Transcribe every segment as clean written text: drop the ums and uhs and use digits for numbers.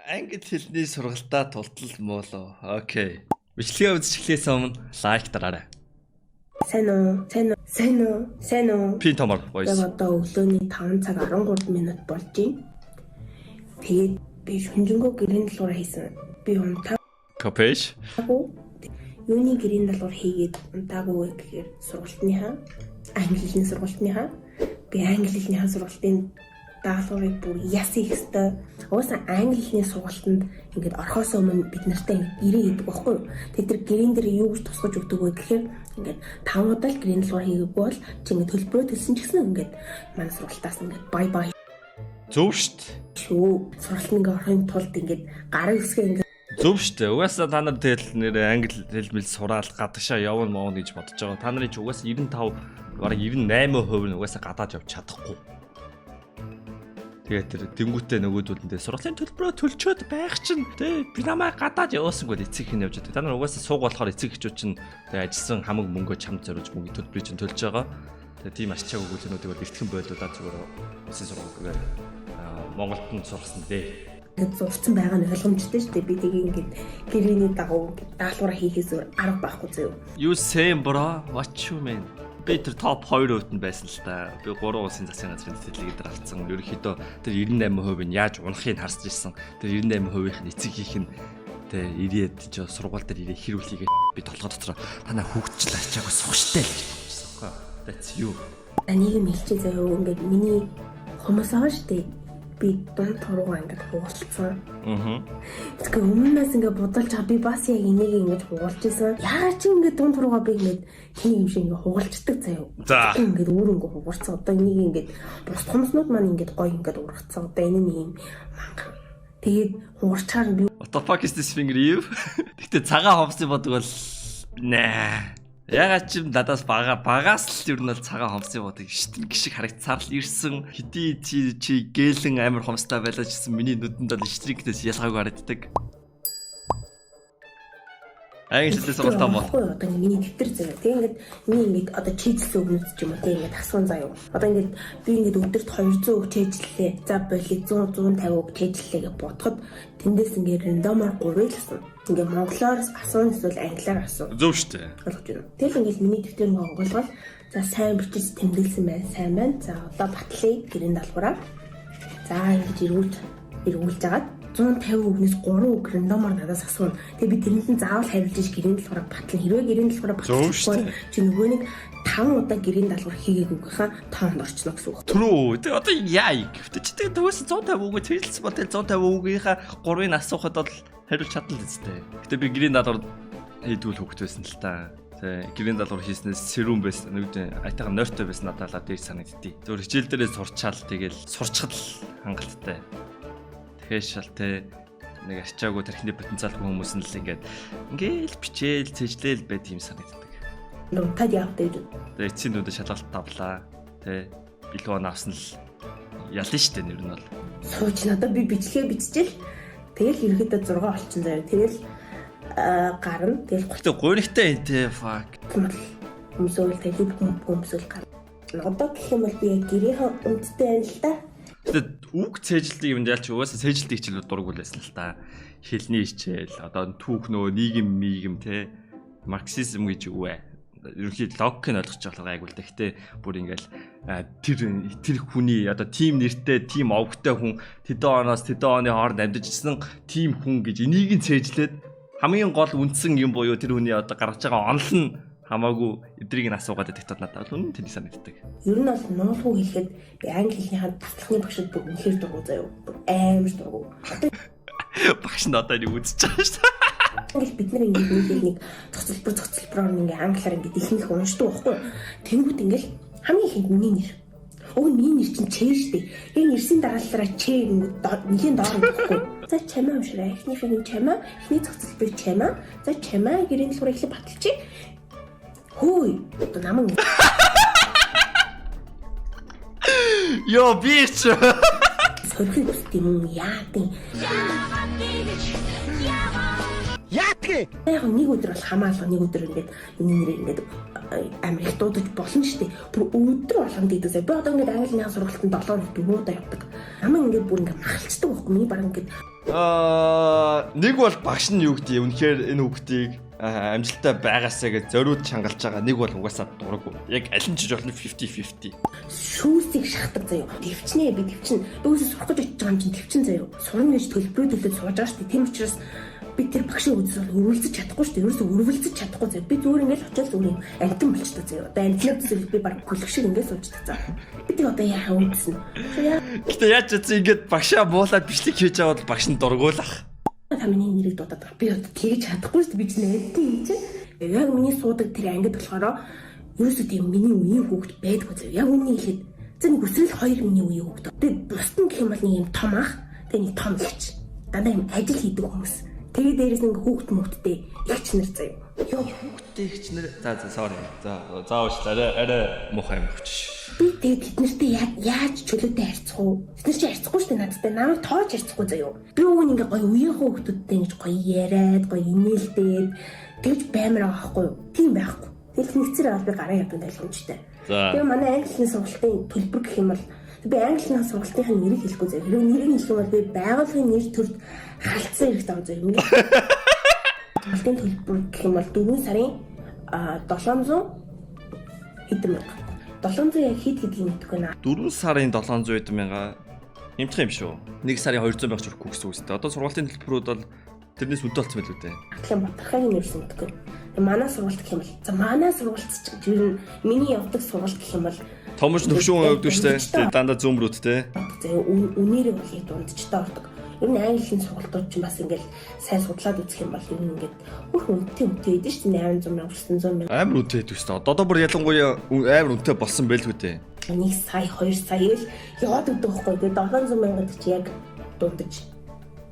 Англи хэлний сургалтаа тултал муулаа. Окей. Бичлэгээ үзчихлээс өмнө лайк дараарай. Сайн уу? Пин томор voice. Яг одоо өглөөний 5 цаг 13 минут болж байна. Тэгээд би шүнжэнгөө гэрийн далуур хийсэн. Би унтаа. Копеш. Юуны гэрийн далуур хийгээд унтаагүй гэхээр сургалтынхаа англи хэлний сургалтынхаа би англи хэлний сургалтын даалгаврыг бүр ясах хэвээр. Уусаа англи хэлний сургалтанд ингээд орхоос өмнө бид нартай ирээ гэдэг баггүй юу? Тэд нар гэрийн дээр юу гэж тусгаж өгдөг вэ гэхээр ингээд 5 удаа л гэрийн далуур хийгээгүй бол чи ингээд төлбөрөө төлсөн ч гэсэн ингээд манай сургалтаас ингээд бай бай. Зөв штт. Шүү. Сургалтанд ингээд орохын тулд ингээд гарын үсгээ ингээд зөв штт. Угаасаа та нар тэгэл нэр англи хэлмэл сураал гадагшаа явна моон гэж бодож байгаа. Та нарын ч угаасаа 95 бараг 98% нь угаасаа гадаад явж чадахгүй. Тэгээд тэр тэнгуүтээ нөгөөдүүлэндээ сургалтын төлбөрөө төлчөөд байх чинь тий би намайг гадаад явуулсангүй эцэг хэн явж байгаа. Та нар угаасаа сууг болохоор эцэг эхчүүд чинь тэгээ ажилласан хамаг мөнгөө чамд зориулж мөнгө төлбөрийг чинь төлж байгаа. Тэгээ тийм ашчааг өгүүлэнүүдийг бол эртхэн бойлуулаад зүгээр өссөн сургалтыг Монголд нь сургасан дээ. ингээд зурцсан байгаа нь ойлгомжтой шүү дээ. Би тийг ингээд гэрээний дагуу даалгавраа хийхээс өөр арга байхгүй зөө. You same bro. What you mean? Би тэр топ 2% нь байсан л та. Би 3 улсын засгийн газрын тэтгэлэг дээр авсан. Ерөнхийдөө тэр 98% нь яаж унахыг харж ирсэн. Тэр 98%-ийн эцэгийнх нь тэ ирээд ч сургууль дээр ирээ хэрүүлхийгээ би толгой дотор танаа хөгжил ачаагүй сухштай л гэж бодчихсон хөө. That's you. Нэг юм хэлчихээ заяа ингээд миний хүмүүс байгаа шүү дээ. Би дунд туруугаа ингээд хугалцсан. Тэгэхээр өмнөөс ингээд бодолж байгаа би бас яг энийг ингээд хугалж исэн. Яагаад чи ингээд дунд туруугаа би ингээд тийм юм шиг ингээд хугалцдаг заяа. Ингээд өөр ингээд хугалцсан. Одоо энийг ингээд бус хүмүүснүүд маань ингээд гоё ингээд ургацсан. Одоо энэ нэг юм манга. Тэгээд хугарчаар би What the fuck is this finger you? Гэтэ цагаан хомсын бодог бол наа. Ягаад ч юм надаас багаас л ер нь бол цагаан хомсын бодог штэн гişиг харагцаар л ирсэн. Хэдий чи гэлэн амар хомстой байлаа гэсэн миний нүдэнд бол штрикнээс ялгаагүй харагддаг. Англи хэлээс сургалтаа мод. Одоо миний дэвтэр заяа. Тэг ингээд миний ингээд одоо чийжлсэн өгнөд ч юм уу тэг ингээд асуун заяа. Одоо ингээд би ингээд өдөрт 200 үг чийжлээ. За болий 150 үг чийжлээ гэж бодоход тэндээс ингээд рандомаар 3 л асуу. Ингээд монголоор асуун эсвэл англиар асуу. Зөв штэ. Ойлгож байна. Тэгэл ингээд миний дэвтэр нэг онгойлгол за сайн бичиж тэмдэглэсэн байна. Сайн байна. За одоо батлая гэрийн даалгавраа. За ингэж эргүүлж агаад 150 үгнээс 3 үг рандомаар надаас асууна. Тэгээ би тэрэнд нь заавал хариулж иж гэрийн даалгавраа батлна. Хэрвээ гэрийн даалгавраа батлахгүй чи нөгөө нэг 5 удаа гэрийн даалгавар хийгээгүй гэхаа тоонд орчихно гэсэн үг. Трүү. Тэгээ одоо яа гэвтэ чи тэгээ төвөөс 150 үгээ цэжлсэн бол тэгээ 150 үгийнхаа 3-ыг асуухад бол хариулж чадна л үстэй. Гэтэ би гэрийн даалгавар хийдгүүл хөвгт байсан л та. Тэгээ гэрийн даалгавар хийснээс сэрүүн байсан. Нүгдээ айтайхан нойртой байсан надад дээр санагдтыг. Зөв хичээл дээрээ сурчаал тэгээл сурчхад хангалттай. Тэгэхээр шал те нэг арчаагүй тархины потенциалгүй хүмүүс нь л ингээл бичээл цэжлээл байт юм санагддаг. Нутад явдаг. Тэгээ эцсийн нүдэ шалгалт тавлаа. Тэ билгөө авсан л ялна штэ нэр нь бол. Сууч надад би бичлэгээ биччихэл тэгэл ерөөдөө 6 олчин заяа. Тэгэл гарна. Тэгэл Гэтэ гуйнигтай те fuck. Өмсөөл тэгэл өмсөөл гарна. Одоо гэх юм бол би яг гэрийнхээ үндтэй байна л да. Тэгээд үг цээжилтийг юм яалч угаасаа цээжилтийг хичээл дургуул байсан л та. Хэлний хичээл одоо түүх нөө нийгэм те марксизм гэж юу вэ? Ерөнхийдөө логик нь ойлгож байгаа айгуул да. Гэтэ бүр ингээл тэр хүний одоо тим нэртэй, тим овгтой хүн тэдэн оноос тэдэн оны хооронд амьдчихсан тим хүн гэж энийг нь цээжлээд хамгийн гол үндсэн юм буюу тэр хүний одоо гаргаж байгаа онол нь хамаагүй эдрийг нь асуугаад байдаг надад бол үнэн тэний санагддаг. Ер нь бол монгол үг хэлэхэд англи хэлнийхээ татлахны багшд бүр үнэхээр дургу заяа. Амар дургу. Багш нь одоо нэг үзэж байгаа шүү дээ. Ингээл бид нар ингээд нэг цогцлбороор ингээд англиар ингээд ихнийх уншдаг байхгүй. Тэнгүүд ингээл хамгийн ихэнд миний нэр. Өө миний нэр чинь Чэ шүү дээ. Яг нэрсийн дараалалаараа Чэ нэлийн доор байхгүй. За чамаа уншраа. Эхнийхээ чамаа, эхний цогцлбор чамаа. За чамаа гэрийн даалгаврыг ихлэ баталчих. Хөөе. Одоо наман Йоо бич. сөрхий бүст юм яадаг. Яатгэ. Яг нэг өдөр бол хамаалга нэг өдөр ингээд энэ нэрийг ингээд амар их дуудаж болно шүү дээ. Бүр өдөр болгонд гэдэг. Би одоо ингээд англи сургалтанд 7 хоног дөрөв удаа явдаг. Намаа ингээд бүр ингээд махалцдаг байхгүй. Миний баг ингээд Нэг бол багш нь юу гэдэг юм. Үнэхээр энэ хүүхдийг амжилттай байгаасаа гэж зориуд чангалж байгаа. Нэг бол угаасаа дурггүй. Яг аль нь ч болно 50-50. Шүүсийг шахдаг заяа. Төвчнээ би төвчин. Дөөсөө сурах гэж очиж байгаа юм чинь төвчин заяа. Сурна гэж төлбөрөө төлөөд сууж байгаа шүү дээ. Тийм учраас би тэр багшийн үзэл бол өрөвлөж чадахгүй шүү дээ. Ерөөсөө өрөвлөж чадахгүй заяа. Би зүгээр ингээл очиод зүгээр юм амтан болчихдог заяа. Одоо амтнаа зүйл би баг бүлэг шиг ингээд сууждаг заа. Би тэр одоо яахаа үндсэн. Гэтэ яаж ч ингэж багшаа муулаад бичлэг хийж байгаа бол багш нь дургуулах. Та миний нэрийг дуудаад байгаа. Би одоо тэгж чадахгүй шүү дээ. Би чинь амтан юм чинь. Яг миний суудаг тэр ангид болохоор ерөөсөө тийм миний үеийн хүүхэд байдгүй заяа. Яг үнийг хэлээд за нэг өсрөл 2 миний үеийн хүүхэд. Тэгээд бусдын гэх юм бол нэг юм том ах, тэгээд нэг том эгч. Дандаа юм ажил хийдэг хүмүүс. Тэгээд дээрээс нэг хүүхэд мөхтдээ эгч нар заяа. Йоо Хүүхдээ ихч нэр за sorry. За уучлаарай. Арай муухай юм өгч. би тэгээд тэднэртэй яаж чөлөөтэй харьцах уу? Тэднэр чи харьцахгүй шүү дээ надтай. Намайг тоож харьцахгүй заяа. Би өгөн ингээ гоё үеийн хүүхдүүдтэй ингэж гоё яриад, гоё инээлдээд тэгж баймар байгаа байхгүй юу? Тийм байхгүй. Тэгэл нэгцэр аваад би гараа явдаг байлгамжтай. Тэгээ манай английн сургалтын төлбөр гэх юм бол би английн сургалтын нэрийг хэлэхгүй заяа. Хэрвээ нэрийг хэлэх юм бол би байгууллагын нэр төрд халтсан хэрэгтэй байгаа заяа. Сургалтын төлбөр гэх юм бол 4 сарын 700 хэдэн мянга. 700 яг хэд гэдгийг мэдэхгүй наа. 4 сарын 700 мянга нэмэх юм шүү. 1 сарын 200 мянга ч хүрхгүй гэсэн үг үстэй. Одоо сургалтын төлбөрүүд бол тэрнээс үнэтэй болсон байл үү дээ. Атлан батархагийн нэрс мэдэхгүй. Манай сургалт гэх юм бол за манай сургалт ч ер нь миний явдаг сургалт гэх юм бол Томч төвшүүн явдаг шүү дээ. Дандаа зүүмрүүд те. за үнээрээ бол дундчтай ордог. Ер нь английн сургалтууд ч бас ингээл сайн судлаад үзэх юм бол ер нь ингээд хөрх үнэтэй эдэн шүү дээ 800 мянга 900 мянга. Амар үнэтэй хэвчээ шүү дээ. Одоо бүр ялангуяа амар үнэтэй болсон байлгүй дээ. 1 сая 2 сая л яваад өгдөг байхгүй. Тэгээд 700 мянгад чи яг дундаж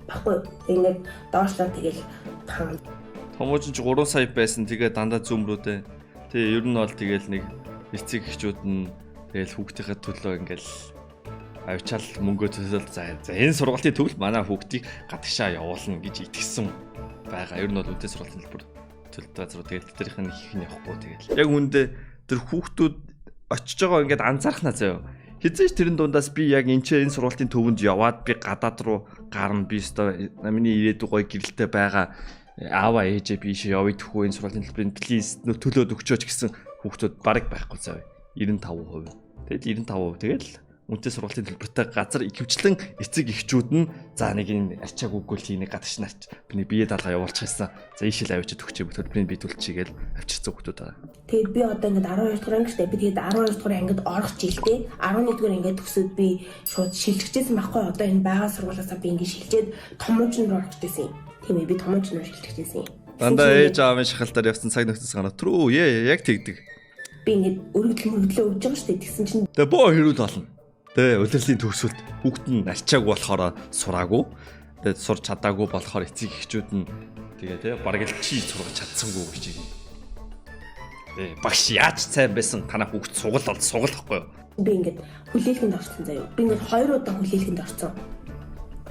баггүй. Тэгээд доошлоо тэгэл таа. Томч ч 3 сая байсан. Тэгээ дандаа зүүмрүүдээ. Тэгээ ер нь бол тэгэл нэг эцэг эхчүүд нь тэгэл хүүхдийнхээ төлөө ингээл авчаал мөнгөө төлөөл за энэ сургалтын төвл манай хүүхдийг гадагшаа явуулна гэж итгэсэн байгаа. Ер нь бол үнэтэй сургалтын төлбөр төлөлт газар тэгэл тэрийнх нь их нь явахгүй тэгэл. Яг үүндээ тэр хүүхдүүд очиж байгаа ингээд анзаархнаа заяа. Хизээч тэрэн дундаас би яг энэ сургалтын төвөнд яваад би гадаад руу гарна би өстой миний ирээдүй гоё гэрэлтэй байгаа аава ээжээ би ийшээ явъя гэхгүй энэ сургалтын төлбөрийн плиз төлөөд өгчөөч гэсэн хүүхдүүд бараг байхгүй заяа. 95%. Тэгэл 95% тэгэл үнэтэй сургалтын төлбөртэй газар ихэвчлэн эцэг эхчүүд нь за нэг энэ арчааг үггүй тийм нэг гадагш нарч биний бие даалга явуулчих гэсэн. За ийшэл авчиж өгчээ төлбөрийг би төлчихгээл авчирсан хүмүүс байгаа. Тэгээд би одоо ингээд 12 дугаар ангитай би тэгээд 12 дугаар ангид орох жилдээ 11 дугаар ингээд төгсөөд би шууд шилжчихсэн байхгүй одоо энэ байгаа сургуулиасаа би ингээд шилжээд томооч руу орох гэсэн юм. Тийм ээ би томооч руу шилжчихсэн юм. Дандаа ээж аавын шахалтаар явсан цаг нөхцөл санаа трүү яг тэгдэг. Би ингээд өргөдлөө өгж байгаа шүү дээ тэгсэн чинь Тэгээ боо хэрүүл болно. Тэгээ удирдлын төгсөлт хүүхэд нь арчааг болохоор сураагүй. Тэгээ сурч чадаагүй болохоор эцэг эхчүүд нь тэгээ тий бараг л чи сургаж чадсангүй гэж. Тэгээ багш яаж сайн байсан танаа хүүхэд сугалахгүй юу? би ингээд хүлээлгэнд орсон заяа. Би ингээд 2 удаа хүлээлгэнд орсон.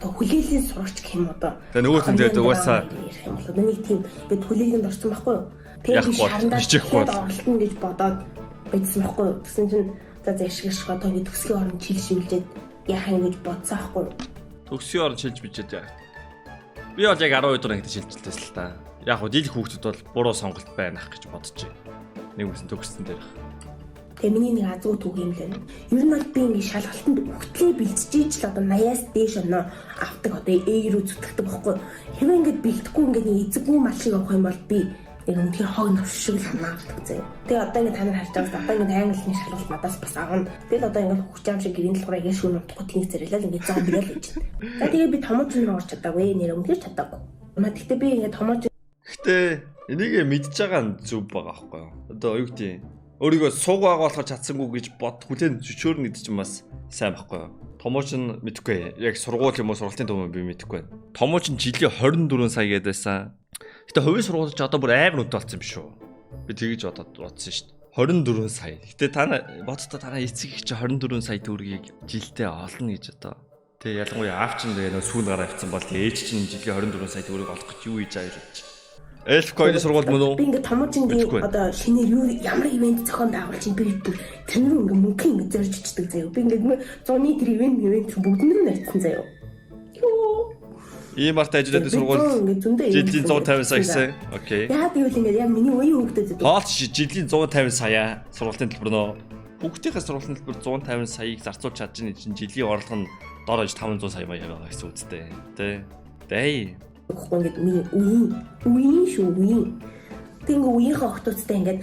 Одоо хүлээлийн сурагч гэх юм одоо. Тэгээ нөгөө хүн тэгээд угаасаа ярих юм бол нэг тийм ингээд хүлээлгэнд орсон байхгүй юу? Тэгээд би шарандаа оролтно гэж бодоод байдсан байхгүй юу? Тэгсэн чинь за зэшгэж одоо ингээд төсгийн орон чилшүүлжээд яхаа ингэж бодсон байхгүй юу? төгсгийн орон шилж бичээд яа. Би бол яг 12 дугаар ангид шилжилтээс л та. Яг хөө дийлэх хүүхдүүд бол буруу сонголт байна гэж бодчих. Нэг үсэн төгссөн дээр. Тэгээ миний нэг азгүй түүх юм лээ. Ер нь бол би ингэ шалгалтанд өгтлээ бэлтжиж л одоо 80-аас дээш оноо авдаг одоо A рүү зүтгэдэг байхгүй. Хэвээ ингэ бэлтгэхгүй ингэ нэг эзэггүй мал шиг авах юм бол би нэг үнэхээр хог нөш шиг л хамаадаг заяа. Тэгээ одоо ингэ та нар харж байгаас одоо ингэ английн шалгалт надаас бас авна. Тэгэл одоо ингэ хөгчаам шиг гэрийн талбараа ингэ шүүн утгах тэнэг зэрэлэл ингэ зам бирэл гэж. За тэгээ би томооч руу орч чадаагүй нэр үнэхээр чадаагүй. Маа тэгтээ би ингэ томооч Гэтэ энийг мэдж байгаа нь зүв байгаа байхгүй юу? Одоо юу гэдэг өөрийгөө сууг байгаа болохоор чадсангүй гэж бод хүлэн зөвшөөрнө гэдэг чинь бас сайн байхгүй юу? Томооч нь мэдхгүй. Яг сургууль юм уу сургалтын төв би мэдхгүй. Томооч нь жилийн 24 сая гэдээсэн. Гэтэ хувийн сургууль ч одоо бүр амар үнэтэй болсон юм шүү. Би тэгэж бодсон шүү дээ. 24 сая. Гэтэ та бодтоо танаа эцэг их чи 24 сая төгрөгийг жилдээ олно гэж одоо. Тэгээ ялангуяа аав чинь нөө сүүн гараа авцсан бол ээж чинь жилийн 24 сая төгрөгийг олох гэж юу хийж байгаа юм бэ? Эльф койны сургууль мөн үү? Би ингээ томоочингийн одоо шинээр юу ямар ивент зохион байгуулж чинь би тэр нь ингээ мөнгө ингээ зорж ичдэг заяа. Би ингээ 100-ны тэр ивент бүгд нь найцсан заяа. Юу. Ийм арт ажиллаад сургууль ингээд зөндөө жилийн 150 сая гэсэн. Окей. Яагаад гэвэл ингээд яг миний үеийн хүүхдүүд Тоолч жилийн 150 сая сургуулийн төлбөр нөө. Хүүхдийнхээ сургуулийн төлбөр 150 саяыг зарцуулж чадчихна чинь жилийн орлого нь дор иж 500 сая байгаа гэсэн үгтэй. Тэ. Дэй. ингээд миний үеийн шүү үеийн. Тэг ингээд үеийнхээ охтуудтай ингээд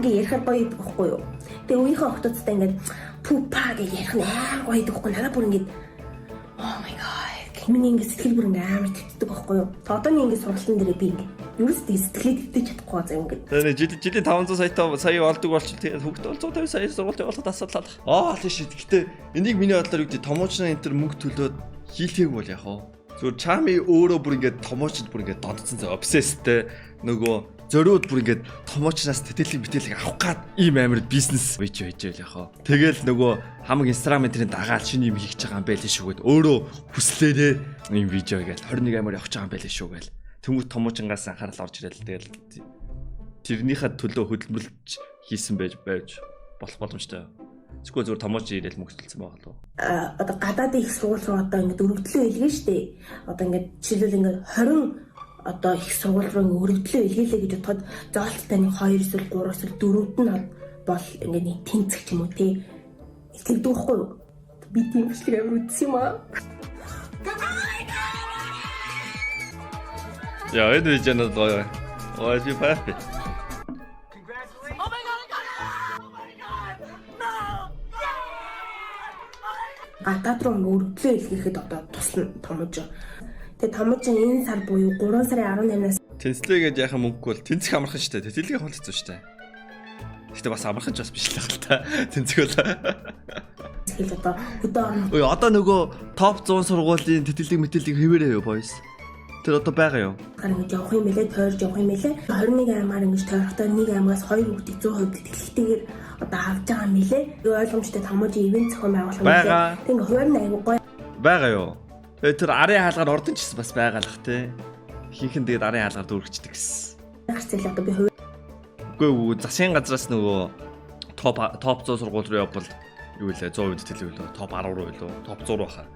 гэж ярих гоё байхгүй юу? Тэг үеийнхээ охтуудтай ингээд пупа гэж ярих нь амар гоё гэхгүй надад бүр ингээд oh my god. Миний ингээд сэтгэл бүр ингээд амар төвтдөг байхгүй юу? Одооний ингээд сургалтын дээр би ингээд ерөөс тийг сэтгэлээ төвтөж чадахгүй заа ингээд. Тэгээ жилийн 500 сая олдог болчихвол тэгээд хүүхд бол 150 сая сургуулийн болгоод асуудал. Тийм шít. Гэтэ энийг миний бодлоор юу гэдэг томоочны энэ төр мөнгө төлөөд хийлгээг бол яах вэ? Зүгээр чами өөрөө бүр ингээд томоочд бүр ингээд додсон зэ обсесстэй нөгөө зориуд бүр ингээд томоочнаас тэтэлэг авах гад ийм амар бизнес байж байжэл яхаа. Тэгэл нөгөө хамаг инстаграмын дагаад шинэ юм хийж байгаа юм байл шүүгээд өөрөө хүслээрээ ийм видео гээл 21 амар явах байгаа юм байл шүү гээл. Тэмүүт томоочнгаас анхаарал орж ирэл тэгэл тэрнийхээ төлөө хөдөлмөрлж хийсэн байж болох боломжтой. Эсвэл зүгээр томооч ирээл мөнгөсөлсөн байгаа лу. Одоо гадаадын их сургууль руу одоо ингээд өргөдлөө илгэн штэ. Одоо ингээд жишээлбэл ингээд 20 одоо их сургууль руу өргөдлөө илгээлээ гэж бодоход заалттай нэг 2 эсвэл 3 эсвэл 4-д нь бол ингээд нэг тэнцэх юм уу тий. Тэгдэг байхгүй юу? Би тийм бичлэг амар үзсэн юм аа. Яа, энэ видеонод гоё. Ой, чи perfect. Гадаад руу өргөдлөө илгээхэд одоо тусна томож. Тэгээ томож энэ сар буюу 3 сарын 18-наас тэнцлэгээд яхаа мөнгөгүй бол тэнцэх амархан штэ. Тэтэлгээ хонцсон штэ. Гэтэ бас амархан ч бас биш л хаалта. Тэнцгэл. тэгэл одоо өдөө орно. Ой, одоо нөгөө топ 100 сургуулийн тэтэлэг хэвээрээ юу boys? Тэр одоо байгаа юу? Харин явах юм бэлээ, тойрж явах юм бэлээ. 21 аймаар ингэж тойрохтой нэг аймагаас 2 хүүхдээ 100% тэтгэлэгтэйгээр одоо авч байгаа юм бэлээ. Ойлгомжтой томоогийн ивент зохион байгуулах юм бэлээ. Тэг хуваар нь аягүй гоё. Байгаа юу? Тэр арын хаалгаар ордон ч бас байгаа л ах те. Хинхэн тэгээд арын хаалгаар дүүргчдэг гэсэн. Гарцэл одоо би хуваар. Үгүй засгийн газраас нөгөө топ 100 сургууль руу явбал юу лээ 100% тэтгэлэг лөө топ 10 руу лөө топ 100 руу хаа.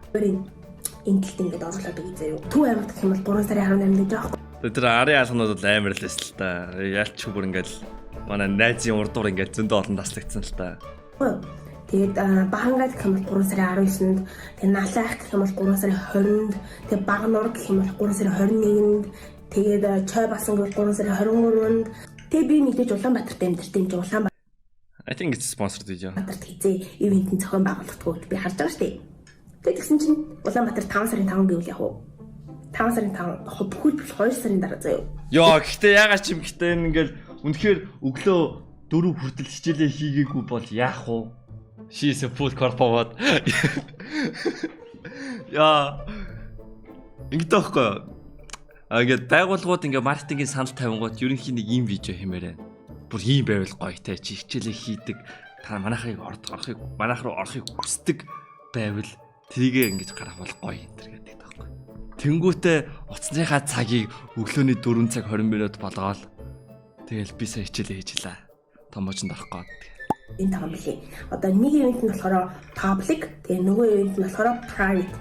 Ингэлт ингээд оруулаад өгье заяа. Төв аймаг гэх юм бол 3 сарын 18-нд гэж аахгүй. Тэр арын хаалганууд бол амар л эсэл та. Ялч бүр ингээл манай найзын урдуур ингээл зөндөө олон таслагдсан л та. Тэгээд Багангаад гэх юм бол 3 сарын 19-нд, тэгээд Налах гэх юм бол 3 сарын 20-нд, тэгээд Багнуур гэх юм бол 3 сарын 21-нд, тэгээд Чой басан гэвэл 3 сарын 23-нд. Тэгээд би мэдээж Улаанбаатарт амьдарч юм чи Улаанбаатар. I think it's sponsored video. Батарт хийзээ ивэнтэн зохион байгуулалтгүй би харж байгаа шүү дээ. Тэгээд тэгсэн чинь Улаанбаатар 5 сарын 5 гэвэл яг уу 5 сарын 5 бүхэл 2 сарын дараа заяа. Йоо гэхдээ ягаад ч юм гэхдээ ингээл үнэхээр өглөө 4 хүртэл хичээлээ хийгээгүй бол яах вэ? She's a full corporate. Яа. Ингэдэг байхгүй. Ингээд байгууллагууд ингээ маркетингийн санал тавингууд ерөнхийн нэг ийм видео хэмээрээ. Бүр ийм байвал гоё те чи хичээлээ хийдэг та манайхыг манайх руу орохыг хүсдэг байвал тэрийгээ ингэж гарах бол гоё энэ төр гэдэг таахгүй. Тэнгүүтээ уцсныхаа цагийг өглөөний 4 цаг 20 минут болгоол. Тэгэл би сая хичээлээ хийжлээ. Томоочнд орох гээд. Энэ таам билий. Одоо нэг ивент нь болохоор public, тэгээ нөгөө ивент нь болохоор private.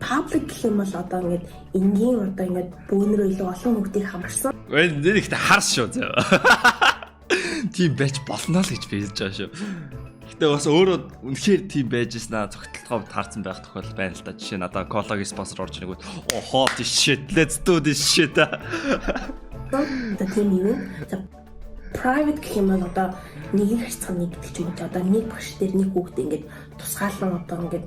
Public гэх юм бол одоо ингээд энгийн одоо ингээд бөөнөрөө илүү олон хүүхдийг хамарсан. Нэр ихтэй харс шүү зөө. Тийм байж болно л гэж би хэлж байгаа шүү. Гэтэ бас өөрөө үнэхээр тийм байжснаа цогтолгоо таарсан байх тохиол байна л да. Жишээ нь одоо Cola-гийн спонсор орж ирнэгүүд oh this shit let's do this shit. Одоо тийм юм. Private гэх юм бол одоо нэгийг харьцах нэг гэдэг ч юм уу. Одоо нэг багш дээр нэг хүүхдээ ингээд тусгаалan одоо ингээд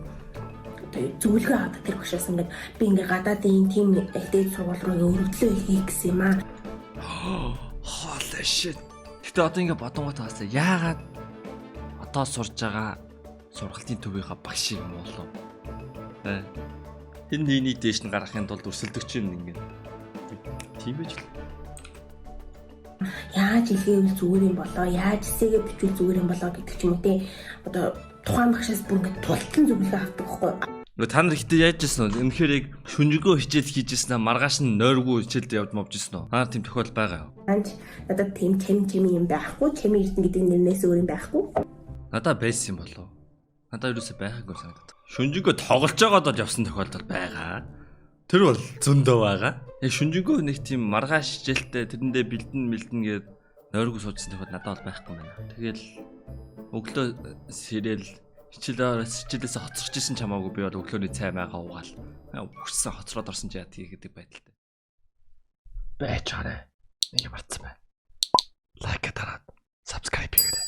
зөвлөгөө аваад тэр багшаас ингээд би ингээд гадаадын тийм элдээд сургууль руу өргөдлөө хийх гэсэн юм аа. Holy shit. Гэтэ одоо ингээд бодонгоо таасаа яагаад одоо сурж байгаа сургалтын төвийнхаа багш юм болов? Энэ хийний дээш нь гаргахын тулд өрсөлдөгч юм ингээд. Тийм байж л. Яаж илгээвэл зүгээр юм болоо, яаж эсээгээ бичвэл зүгээр юм болоо гэдэг ч юм уу те. Одоо тухайн багшаас бүр ингээд тултан зөвлөгөө авдаг байхгүй. Та нар ихтэй яаж ирсэн үү? Үнэхээр яг шүнжигөө хичээл хийж ирсэн аа, маргааш нь нойргүй хичээлд явж мовж ирсэн үү? Та тийм тохиол байгаа юу? Анч надад тийм чим юм байхгүй, чим эрдэнэ гэдэг нэрнээс өөр юм байхгүй. Надад байсан юм болов. Надад юусоо байгаагүй санагдав. Шүнжигөө тоглож байгаад бол явсан тохиолдол байгаа. Тэр бол зөндөө байгаа. Яг шүнжэнгөө нэг тийм маргааш хичээлтэй тэрэндээ бэлдэн гээд нойргүй суудсан тохиол надад бол байхгүй байна. Тэгэл өглөө сэрэл хичээлээс хоцорч исэн ч хамаагүй би бол өглөөний цай маягаа уугаал. Өгсөн хоцроод орсон ч яа гэдэг байдалтай. Байчаарай. Нэг марцсан бай. Лайк дараад subscribe хийгээрэй.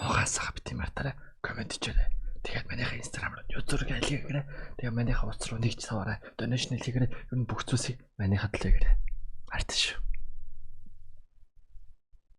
Угаасаа бити мартаарай. Комент хийгээрэй. Тэгээд манайхаа Instagram руу юу зураг айлгаарай. Тэгээд манайхаа утас руу нэгж саваарай. Donation хийгээрэй. Ер нь бүх зүйлсийг манайхад л хийгээрэй. Арт шүү.